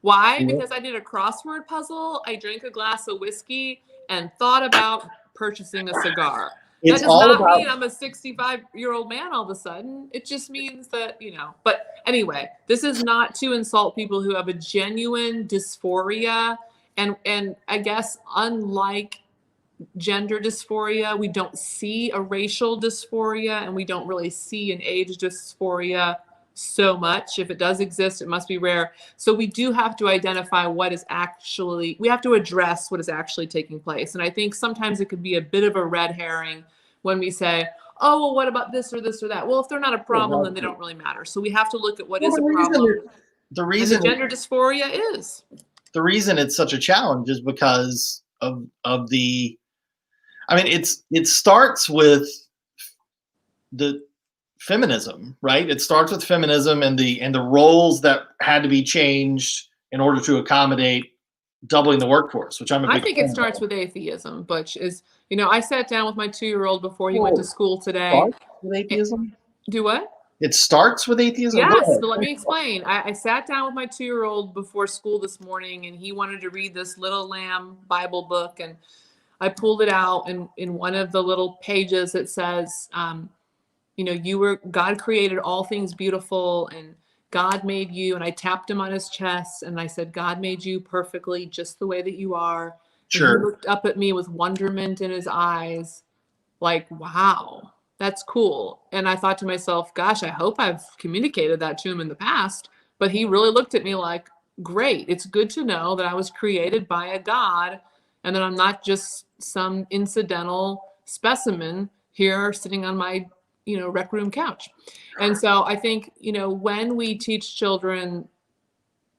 Why? Yeah. Because I did a crossword puzzle, I drank a glass of whiskey, and thought about purchasing a cigar. It's that does all not about mean I'm a 65-year-old man all of a sudden. It just means that, you know. But anyway, this is not to insult people who have a genuine dysphoria. And I guess unlike gender dysphoria, we don't see a racial dysphoria, and we don't really see an age dysphoria so much. If it does exist, it must be rare. So we do have to identify we have to address what is actually taking place. And I think sometimes it could be a bit of a red herring when we say, oh, well, what about this or this or that? Well, if they're not a problem, then they don't really matter. So we have to look at what is a problem. The reason gender dysphoria is. The reason it's such a challenge is because of the, I mean, it starts with the feminism, right? It starts with feminism and the roles that had to be changed in order to accommodate doubling the workforce, which I think it starts with atheism, Butch. I sat down with my 2-year-old before he went to school today. Starts with atheism? Do what? It starts with atheism? Yes, but let me explain. I sat down with my 2-year-old before school this morning, and he wanted to read this Little Lamb Bible book, and I pulled it out, and in one of the little pages it says, God created all things beautiful, and God made you. And I tapped him on his chest, and I said, God made you perfectly just the way that you are. Sure. And he looked up at me with wonderment in his eyes, like, wow, that's cool. And I thought to myself, gosh, I hope I've communicated that to him in the past. But he really looked at me like, great. It's good to know that I was created by a God and that I'm not just some incidental specimen here sitting on my, rec room couch. And so I think, when we teach children,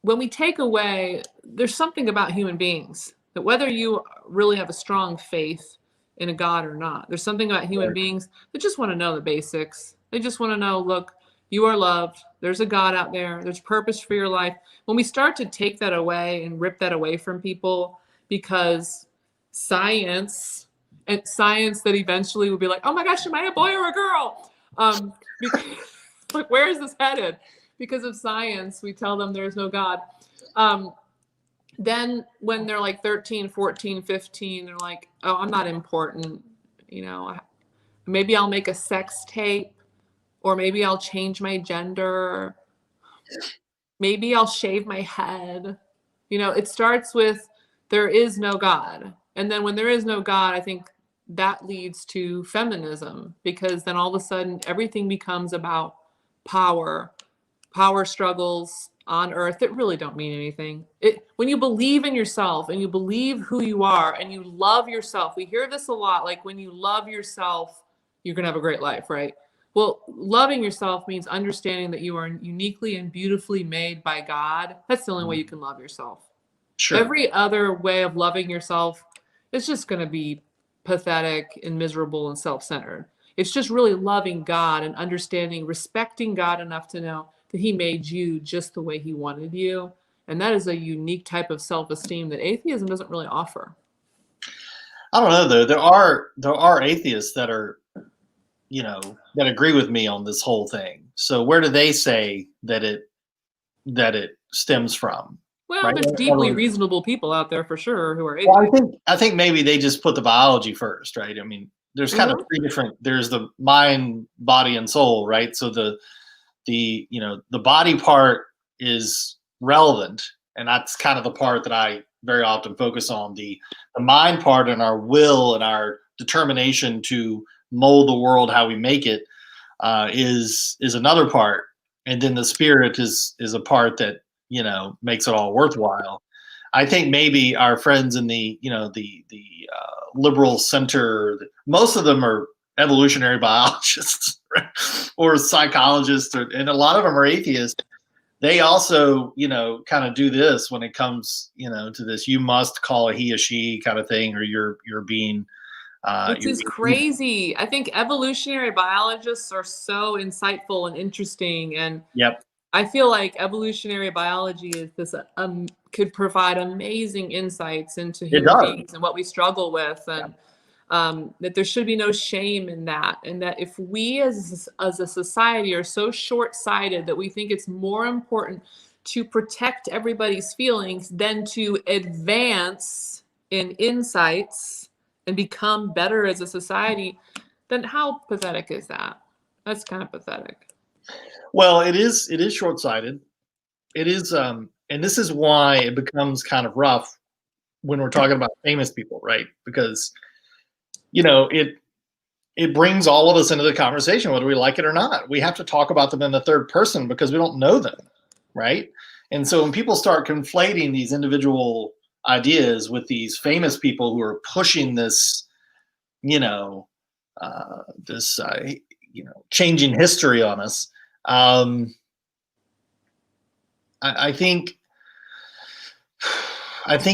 when we take away, there's something about human beings that whether you really have a strong faith in a God or not, there's something about human beings that just want to know the basics. They just want to know, look, you are loved. There's a God out there. There's purpose for your life. When we start to take that away and rip that away from people, because science that eventually will be like, oh my gosh, am I a boy or a girl? Because, like, where is this headed? Because of science, we tell them there's no God. Then when they're like 13, 14, 15, they're like, oh, I'm not important. Maybe I'll make a sex tape, or maybe I'll change my gender. Maybe I'll shave my head. It starts with there is no God. And then when there is no God, I think that leads to feminism, because then all of a sudden everything becomes about power struggles on earth that really don't mean anything. When you believe in yourself and you believe who you are and you love yourself, we hear this a lot, like when you love yourself, you're going to have a great life, right? Well, loving yourself means understanding that you are uniquely and beautifully made by God. That's the only way you can love yourself. Sure. Every other way of loving yourself is just going to be pathetic and miserable and self-centered. It's just really loving God and understanding, respecting God enough to know that he made you just the way he wanted you. And that is a unique type of self-esteem that atheism doesn't really offer. I don't know, though. There are atheists that are, that agree with me on this whole thing. So where do they say that it stems from? Well, right? there's deeply reasonable people out there for sure who are atheists. Well, I think maybe they just put the biology first, right? I mean, there's kind of three different. There's the mind, body, and soul, right? So the body part is relevant, and that's kind of the part that I very often focus on. The mind part and our will and our determination to mold the world how we make it is another part, and then the spirit is a part that makes it all worthwhile. I think maybe our friends in the liberal center, most of them are evolutionary biologists or psychologists, and a lot of them are atheists. They also, kind of do this when it comes, to this, you must call a he a she kind of thing, or you're being. Which is crazy. I think evolutionary biologists are so insightful and interesting. And yep. I feel like evolutionary biology is this could provide amazing insights into human beings and what we struggle with, and that there should be no shame in that, and that if we as a society are so short-sighted that we think it's more important to protect everybody's feelings than to advance in insights and become better as a society, then how pathetic is that? That's kind of pathetic. Well, it is short-sighted. It is, and this is why it becomes kind of rough when we're talking about famous people, right? Because, it brings all of us into the conversation, whether we like it or not. We have to talk about them in the third person because we don't know them, right? And so when people start conflating these individual ideas with these famous people who are pushing this, changing history on us, I think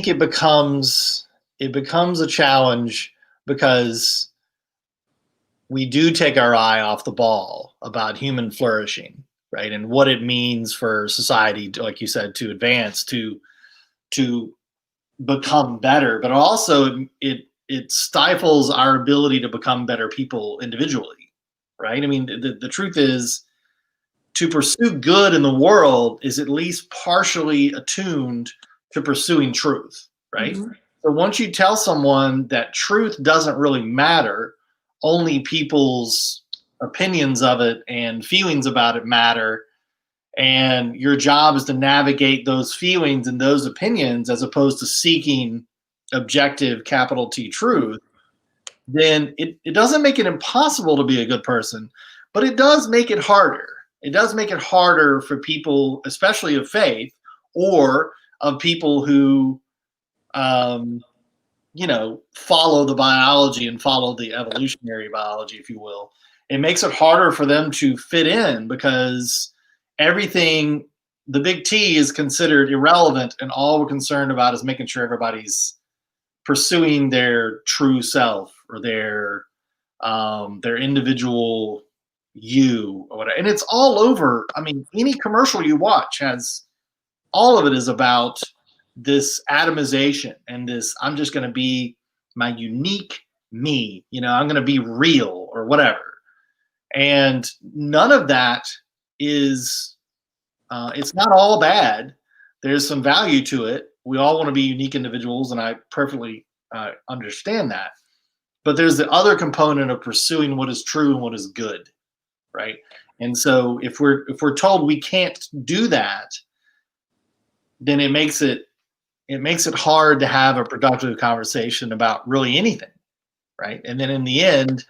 it becomes a challenge because we do take our eye off the ball about human flourishing, right? And what it means for society, like you said, to advance, to become better, but also it stifles our ability to become better people individually, right? I mean, the truth is, to pursue good in the world is at least partially attuned to pursuing truth, right? Mm-hmm. So once you tell someone that truth doesn't really matter, only people's opinions of it and feelings about it matter, and your job is to navigate those feelings and those opinions as opposed to seeking objective capital T truth, then it doesn't make it impossible to be a good person, but it does make it harder. It does make it harder for people, especially of faith, or of people who, you know, follow the biology and follow the evolutionary biology, if you will. It makes it harder for them to fit in because everything, the big T, is considered irrelevant, and all we're concerned about is making sure everybody's pursuing their true self or their individual you or whatever. And it's all over. I mean, any commercial you watch has, all of it is about this atomization and this, I'm just going to be my unique me, you know, I'm going to be real or whatever. And none of that is, it's not all bad. There's some value to it. We all want to be unique individuals, and I perfectly understand that. But there's the other component of pursuing what is true and what is good, right? And so if we're told we can't do that, then it makes it hard to have a productive conversation about really anything, right? And then in the end,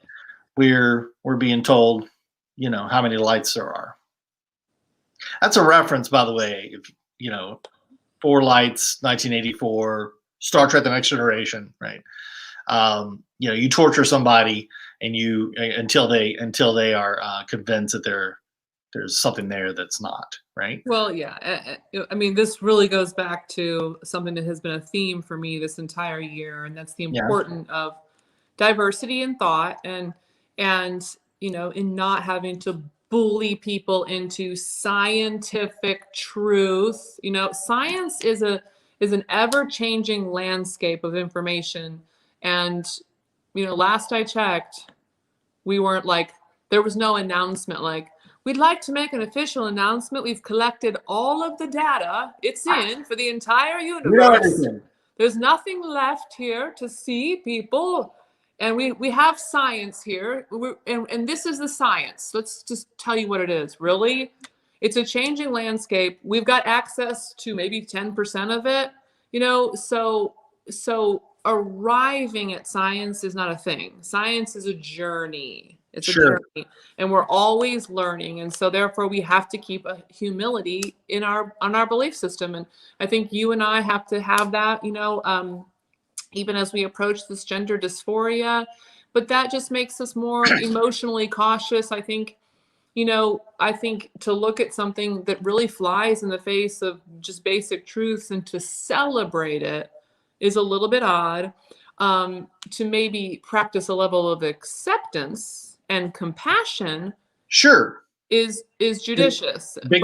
we're being told, you know, how many lights there are. That's a reference, by the way. If you know, 4 Lights, 1984, Star Trek: The Next Generation, right? You know, you torture somebody, and you until they are convinced that there's something there that's not, right? Well, yeah. I mean, this really goes back to something that has been a theme for me this entire year, and that's the importance of diversity in thought, and you know, in not having to bully people into scientific truth. You know, science is an ever-changing landscape of information, and you know, last I checked, we weren't like, there was no announcement like, we'd like to make an official announcement. We've collected all of the data. It's in for the entire universe. There's nothing left here to see, people. And we have science here. And this is the science. Let's just tell you what it is. Really? It's a changing landscape. We've got access to maybe 10% of it. You know, so arriving at science is not a thing. Science is a journey. It's a journey, and we're always learning. And so therefore we have to keep a humility on our belief system. And I think you and I have to have that, you know, even as we approach this gender dysphoria, but that just makes us more emotionally cautious. I think, you know, to look at something that really flies in the face of just basic truths and to celebrate it is a little bit odd. To maybe practice a level of acceptance and compassion is judicious. Big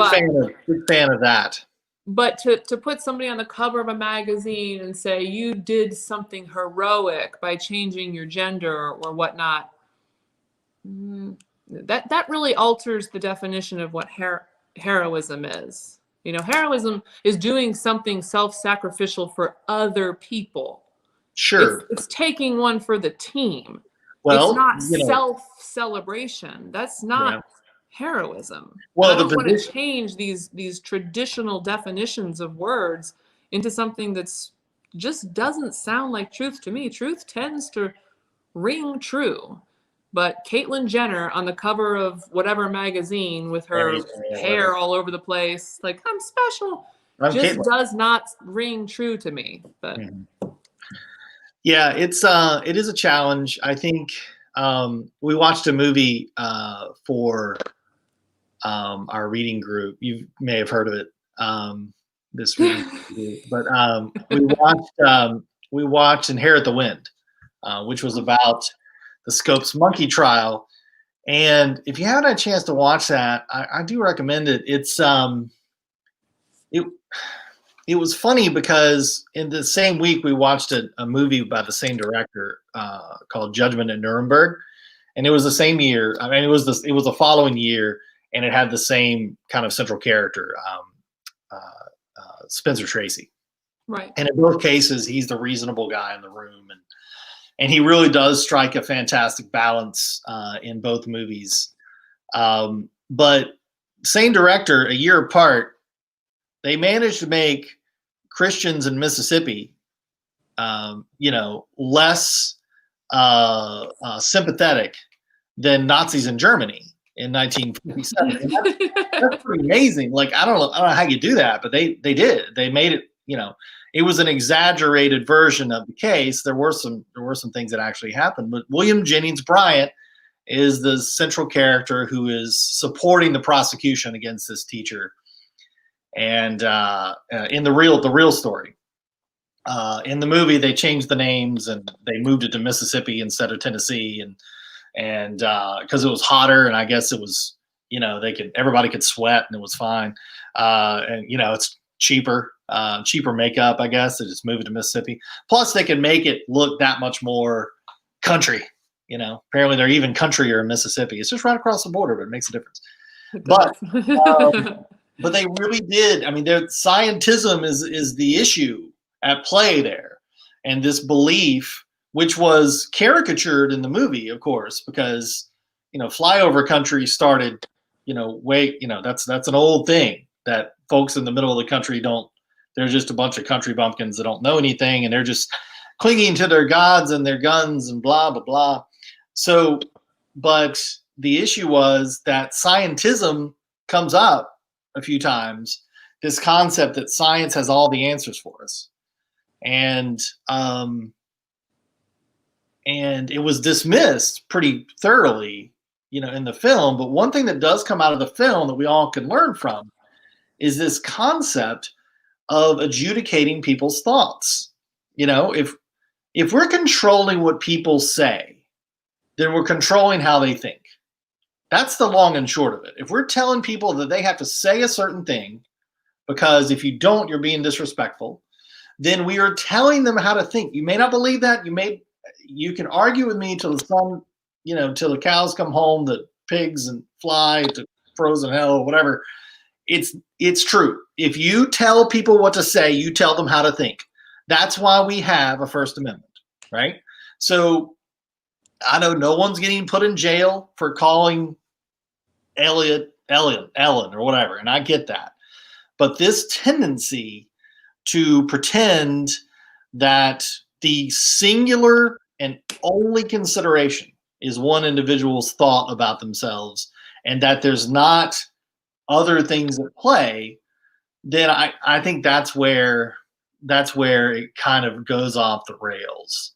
fan of that. But to put somebody on the cover of a magazine and say you did something heroic by changing your gender or whatnot, that really alters the definition of what heroism is. You know, heroism is doing something self-sacrificial for other people. It's taking one for the team. Well, it's not self-celebration. That's not heroism. Well, I don't want to change these traditional definitions of words into something that's just doesn't sound like truth to me. Truth tends to ring true. But Caitlyn Jenner on the cover of whatever magazine with her hair all over the place, like, I'm special, does not ring true to me. But yeah, it is a challenge. I think we watched a movie for our reading group. You may have heard of it, this reading group. But we watched Inherit the Wind, which was about the Scopes monkey trial. And if you haven't had a chance to watch that, I do recommend it. It was funny because in the same week we watched a movie by the same director called Judgment at Nuremberg, and it was the same year. I mean, it was the following year, and it had the same kind of central character, Spencer Tracy. Right. And in both cases, he's the reasonable guy in the room, and he really does strike a fantastic balance in both movies. But same director, a year apart, they managed to make Christians in Mississippi, less sympathetic than Nazis in Germany. in 1957. And that's pretty amazing. Like I don't know how you do that, but they did. They made it. It was an exaggerated version of the case. There were some things that actually happened. But William Jennings Bryant is the central character who is supporting the prosecution against this teacher. And in the real story, in the movie, they changed the names and they moved it to Mississippi instead of Tennessee, and because it was hotter, and I guess it was, everybody could sweat and it was fine, and it's cheaper makeup, I guess. They just moved it to Mississippi. Plus, they can make it look that much more country. Apparently they're even countryer in Mississippi. It's just right across the border, but it makes a difference. But they really did. I mean, scientism is the issue at play there, and this belief, which was caricatured in the movie, of course, because flyover country started. That's an old thing that folks in the middle of the country don't. They're just a bunch of country bumpkins that don't know anything, and they're just clinging to their gods and their guns and blah blah blah. So, but the issue was that scientism comes up a few times, this concept that science has all the answers for us. And it was dismissed pretty thoroughly, in the film. But one thing that does come out of the film that we all can learn from is this concept of adjudicating people's thoughts. If we're controlling what people say, then we're controlling how they think. That's the long and short of it. If we're telling people that they have to say a certain thing, because if you don't, you're being disrespectful, then we are telling them how to think. You may not believe that. You can argue with me till the sun, till the cows come home, the pigs and fly to frozen hell, whatever. It's true. If you tell people what to say, you tell them how to think. That's why we have a First Amendment, right? So I know no one's getting put in jail for calling Elliot Ellen or whatever, and I get that. But this tendency to pretend that the singular and only consideration is one individual's thought about themselves, and that there's not other things at play, then I think that's where it kind of goes off the rails.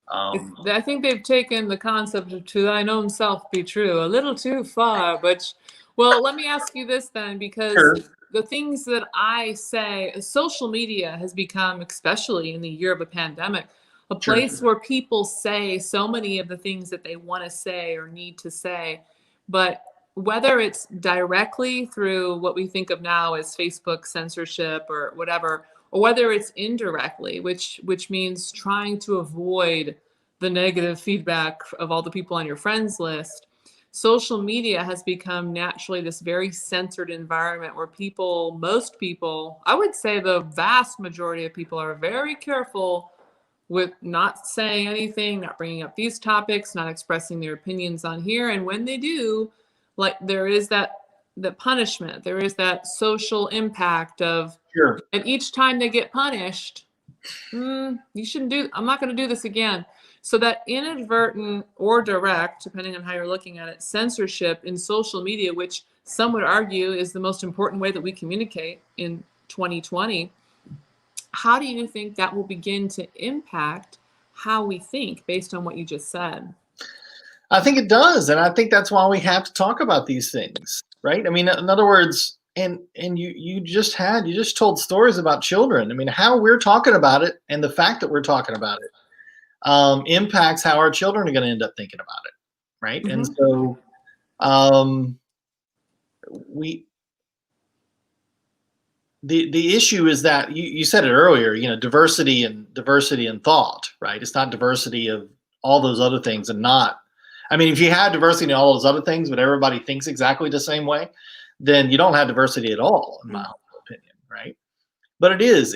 I think they've taken the concept of "to thine own self be true" a little too far. But, well, let me ask you this then, because Sure. the things that I say, social media has become, especially in the year of a pandemic, a place where people say so many of the things that they want to say or need to say. But whether it's directly through what we think of now as Facebook censorship or whatever, or whether it's indirectly, which means trying to avoid the negative feedback of all the people on your friends list, social media has become naturally this very censored environment where most people, I would say the vast majority of people, are very careful with not saying anything, not bringing up these topics, not expressing their opinions on here. And when they do, like, there is the punishment, there is that social impact of, Sure. and each time they get punished, I'm not going to do this again. So that inadvertent or direct, depending on how you're looking at it, censorship in social media, which some would argue is the most important way that we communicate in 2020, how do you think that will begin to impact how we think based on what you just said? I think it does, and I think that's why we have to talk about these things, right? I mean, in other words, and you just told stories about children. I mean, how we're talking about it and the fact that we're talking about it impacts how our children are going to end up thinking about it, right? Mm-hmm. And so the issue is that you said it earlier, diversity and thought, right? It's not diversity of all those other things and not. I mean, if you had diversity in all those other things, but everybody thinks exactly the same way, then you don't have diversity at all, in my humble opinion, right? But it is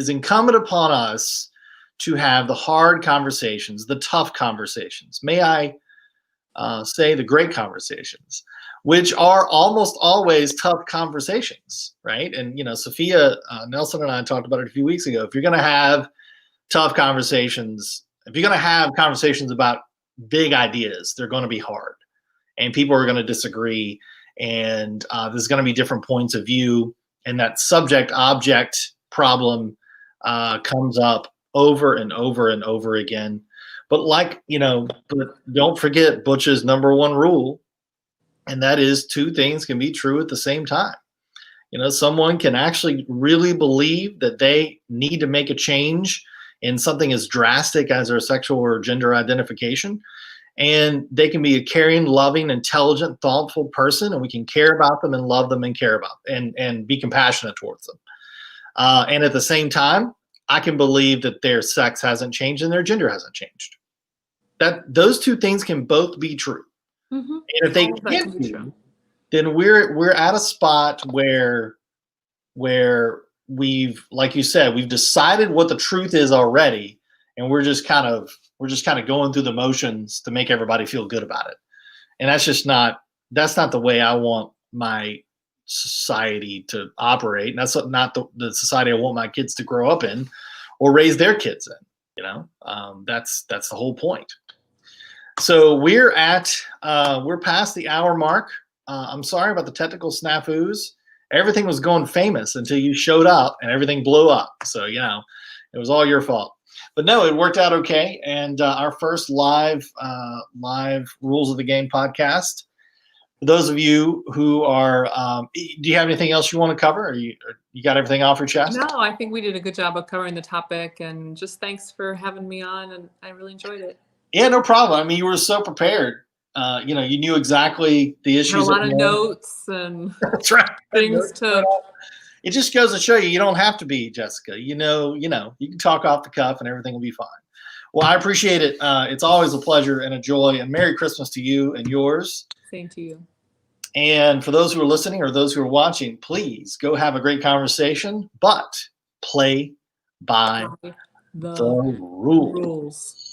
incumbent upon us to have the hard conversations, the tough conversations. May I say the great conversations, which are almost always tough conversations, right? And Sophia Nelson and I talked about it a few weeks ago. If you're going to have tough conversations, if you're going to have conversations about big ideas, they're going to be hard, and people are going to disagree, and there's going to be different points of view, and that subject object problem comes up over and over and over again. But but don't forget Butch's number one rule, and that is two things can be true at the same time. Someone can actually really believe that they need to make a change in something as drastic as their sexual or gender identification. And they can be a caring, loving, intelligent, thoughtful person, and we can care about them and love them and care about and be compassionate towards them. And at the same time, I can believe that their sex hasn't changed and their gender hasn't changed. That those two things can both be true. Mm-hmm. And if they can't be, then we're at a spot where we've, like you said, we've decided what the truth is already, and we're just kind of going through the motions to make everybody feel good about it. And that's not the way I want my society to operate. And that's not the society I want my kids to grow up in or raise their kids in. That's the whole point. So we're past the hour mark. I'm sorry about the technical snafus. Everything was going famous until you showed up and everything blew up. So, it was all your fault. But no, it worked out okay. And our first live Rules of the Game podcast. For those of you who are, do you have anything else you want to cover? Or you got everything off your chest? No, I think we did a good job of covering the topic. And just thanks for having me on. And I really enjoyed it. Yeah, no problem. I mean, you were so prepared. You knew exactly the issues. Had a lot of notes and that's right. Things to. It just goes to show you don't have to be, Jessica. You can talk off the cuff and everything will be fine. Well, I appreciate it. It's always a pleasure and a joy. And Merry Christmas to you and yours. Same to you. And for those who are listening or those who are watching, please go have a great conversation, but play by the rules.